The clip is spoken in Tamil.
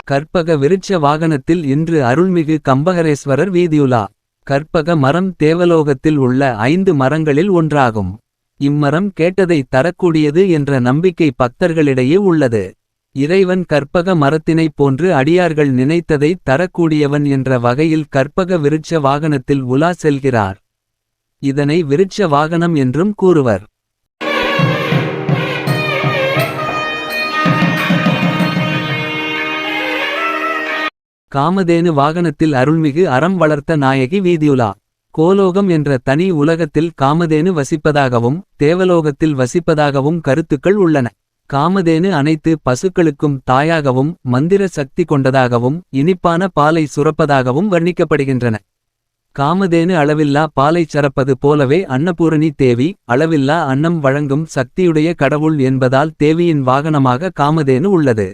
கற்பக விருட்ச வாகனத்தில் இன்று அருள்மிகு கம்பகரேஸ்வரர் வீதியுலா. கற்பக மரம் தேவலோகத்தில் உள்ள 5 மரங்களில் ஒன்றாகும். இம்மரம் கேட்டதை தரக்கூடியது என்ற நம்பிக்கை பக்தர்களிடையே உள்ளது. இறைவன் கற்பக மரத்தினைப் போன்று அடியார்கள் நினைத்ததை தரக்கூடியவன் என்ற வகையில் கற்பக விருட்ச வாகனத்தில் உலா செல்கிறார். இதனை விருட்ச வாகனம் என்றும் கூறுவர். காமதேனு வாகனத்தில் அருள்மிகு அறம் வளர்த்த நாயகி வீதியுலா. கோலோகம் என்ற தனி உலகத்தில் காமதேனு வசிப்பதாகவும் தேவலோகத்தில் வசிப்பதாகவும் கருத்துக்கள் உள்ளன. காமதேனு அனைத்து பசுக்களுக்கும் தாயாகவும் மந்திர சக்தி கொண்டதாகவும் இனிப்பான பாலை சுரப்பதாகவும் வர்ணிக்கப்படுகின்றன. காமதேனு அளவில்லா பாலைச் சரப்பது போலவே அன்னபூரணி தேவி அளவில்லா அன்னம் வழங்கும் சக்தியுடைய கடவுள் என்பதால் தேவியின் வாகனமாக காமதேனு உள்ளது.